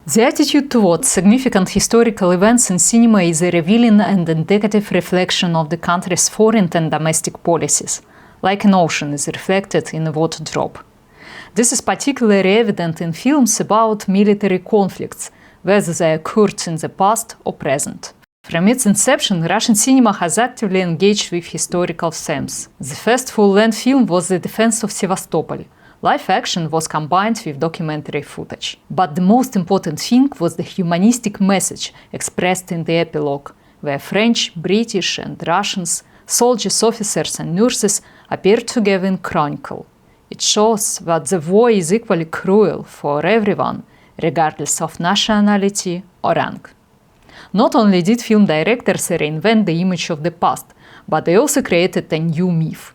The attitude towards significant historical events in cinema is a revealing and indicative reflection of the country's foreign and domestic policies, like an ocean is reflected in a water drop. This is particularly evident in films about military conflicts, whether they occurred in the past or present. From its inception, Russian cinema has actively engaged with historical themes. The first full-length film was The Defense of Sevastopol. Live action was combined with documentary footage. But the most important thing was the humanistic message expressed in the epilogue, where French, British and Russians, soldiers, officers and nurses appear together in chronicle. It shows that the war is equally cruel for everyone, regardless of nationality or rank. Not only did film directors reinvent the image of the past, but they also created a new myth.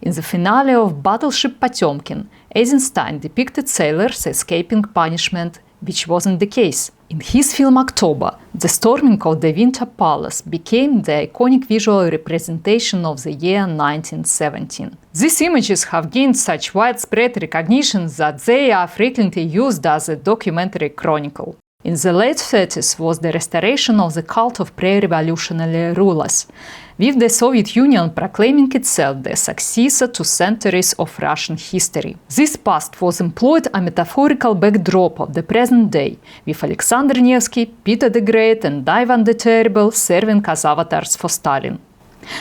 In the finale of Battleship Potemkin, Eisenstein depicted sailors escaping punishment, which wasn't the case. In his film October, the storming of the Winter Palace became the iconic visual representation of the year 1917. These images have gained such widespread recognition that they are frequently used as a documentary chronicle. In the late 30s was the restoration of the cult of pre-revolutionary rulers, with the Soviet Union proclaiming itself the successor to centuries of Russian history. This past was employed a metaphorical backdrop of the present day, with Alexander Nevsky, Peter the Great and Ivan the Terrible serving as avatars for Stalin.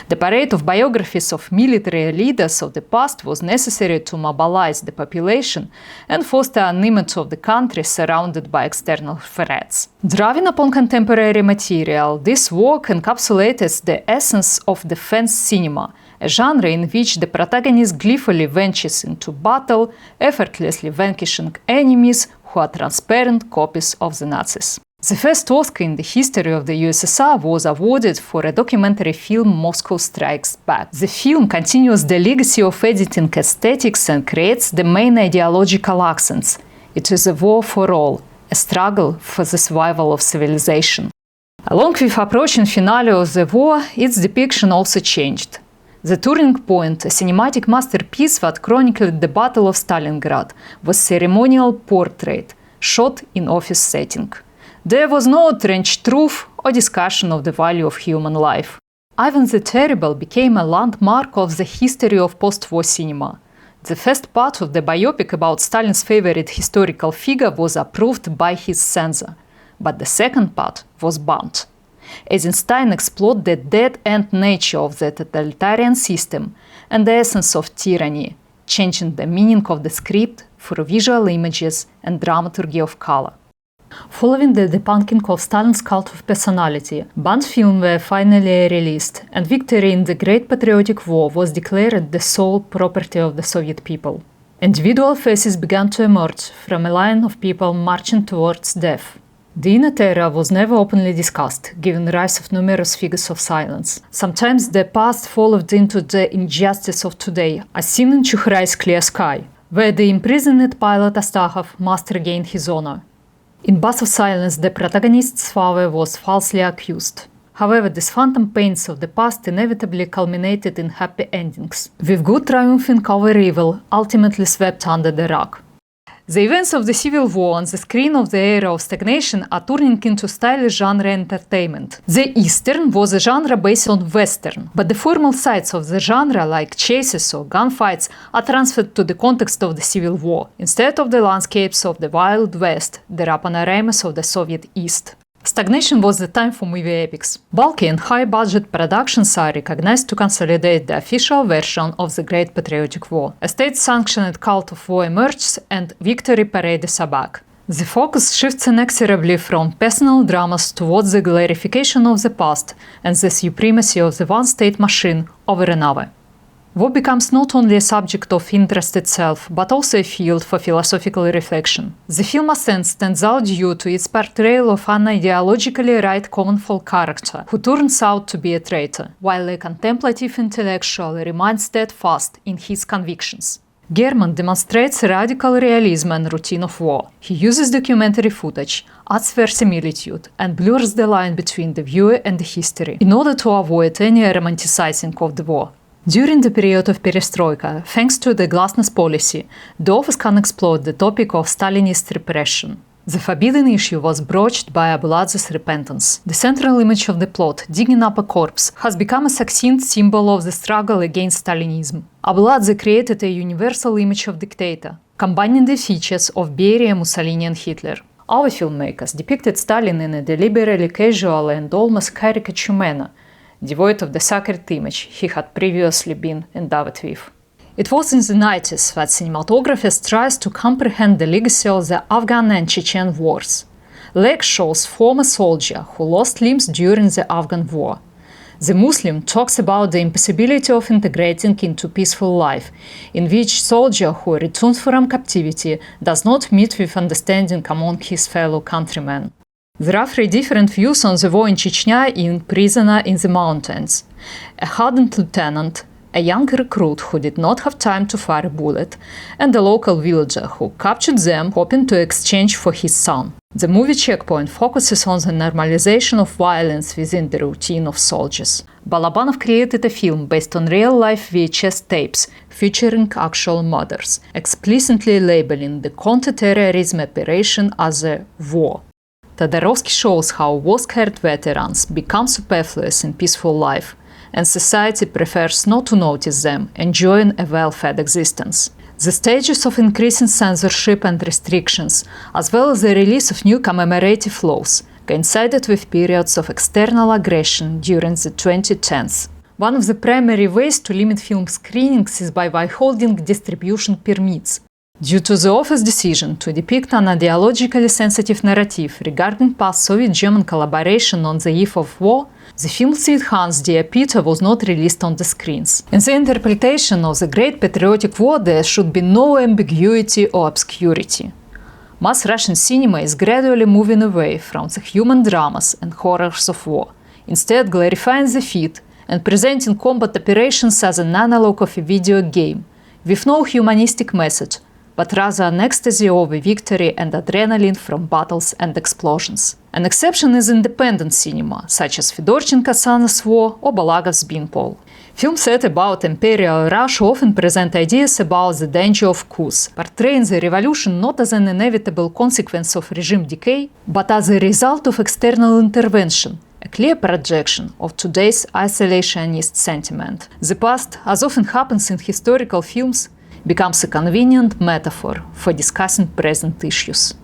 The parade of biographies of military leaders of the past was necessary to mobilize the population and foster an image of the country surrounded by external threats. Drawing upon contemporary material, this work encapsulates the essence of defense cinema, a genre in which the protagonist gleefully ventures into battle, effortlessly vanquishing enemies who are transparent copies of the Nazis. The first Oscar in the history of the USSR was awarded for a documentary film Moscow Strikes Back. The film continues the legacy of editing aesthetics and creates the main ideological accents. It is a war for all, a struggle for the survival of civilization. Along with approaching finale of the war, its depiction also changed. The Turning Point, a cinematic masterpiece that chronicled the Battle of Stalingrad, was a ceremonial portrait, shot in office setting. There was no trench truth or discussion of the value of human life. Ivan the Terrible became a landmark of the history of post-war cinema. The first part of the biopic about Stalin's favorite historical figure was approved by his censor, but the second part was banned. Eisenstein explored the dead-end nature of the totalitarian system and the essence of tyranny, changing the meaning of the script for visual images and dramaturgy of color. Following the debunking of Stalin's cult of personality, banned films were finally released, and victory in the Great Patriotic War was declared the sole property of the Soviet people. Individual faces began to emerge from a line of people marching towards death. The inner terror was never openly discussed, given the rise of numerous figures of silence. Sometimes the past followed into the injustice of today, as seen in Chukhrai's Clear Sky, where the imprisoned pilot Astahov must regain his honor. In Bath of Silence, the protagonist's father was falsely accused. However, these phantom pains of the past inevitably culminated in happy endings, with good triumphing over evil, ultimately swept under the rug. The events of the Civil War on the screen of the era of stagnation are turning into stylish genre entertainment. The Eastern was a genre based on Western, but the formal sides of the genre, like chases or gunfights, are transferred to the context of the Civil War, instead of the landscapes of the Wild West, the raw panoramas of the Soviet East. Stagnation was the time for movie epics. Bulky and high-budget productions are recognized to consolidate the official version of the Great Patriotic War. A state-sanctioned cult of war emerges and victory parades are back. The focus shifts inexorably from personal dramas towards the glorification of the past and the supremacy of the one state machine over another. War becomes not only a subject of interest itself, but also a field for philosophical reflection. The film Ascent stands out due to its portrayal of an ideologically right common folk character who turns out to be a traitor, while a contemplative intellectual remains steadfast in his convictions. German demonstrates radical realism and routine of war. He uses documentary footage, adds verisimilitude, and blurs the line between the viewer and the history in order to avoid any romanticizing of the war. During the period of perestroika, thanks to the glasnost policy, the office can explore the topic of Stalinist repression. The forbidden issue was broached by Abuladze's repentance. The central image of the plot, digging up a corpse, has become a succinct symbol of the struggle against Stalinism. Abuladze created a universal image of dictator, combining the features of Beria, Mussolini and Hitler. Other filmmakers depicted Stalin in a deliberately casual and almost caricature manner, devoid of the sacred image he had previously been endowed with. It was in the 90s that cinematographers tried to comprehend the legacy of the Afghan and Chechen wars. Leg shows former soldier who lost limbs during the Afghan war. The Muslim talks about the impossibility of integrating into peaceful life, in which soldier who returns from captivity does not meet with understanding among his fellow countrymen. There are three different views on the war in Chechnya in Prisoner in the Mountains. A hardened lieutenant, a young recruit who did not have time to fire a bullet, and a local villager who captured them hoping to exchange for his son. The movie Checkpoint focuses on the normalization of violence within the routine of soldiers. Balabanov created a film based on real-life VHS tapes featuring actual murders, explicitly labeling the counter-terrorism operation as a war. Todorovsky shows how war-scarred veterans become superfluous in peaceful life, and society prefers not to notice them, enjoying a well-fed existence. The stages of increasing censorship and restrictions, as well as the release of new commemorative laws, coincided with periods of external aggression during the 2010s. One of the primary ways to limit film screenings is by withholding distribution permits. Due to the office decision to depict an ideologically sensitive narrative regarding past Soviet-German collaboration on the eve of war, the film Sweet Hans, Dear Peter was not released on the screens. In the interpretation of the Great Patriotic War, there should be no ambiguity or obscurity. Mass Russian cinema is gradually moving away from the human dramas and horrors of war, instead glorifying the feat and presenting combat operations as an analog of a video game, with no humanistic message, but rather an ecstasy over victory and adrenaline from battles and explosions. An exception is independent cinema, such as Fedorchenko's Sana's War or Balagov's Beanpole. Films set about Imperial Russia often present ideas about the danger of coups, portraying the revolution not as an inevitable consequence of regime decay, but as a result of external intervention, a clear projection of today's isolationist sentiment. The past, as often happens in historical films, becomes a convenient metaphor for discussing present issues.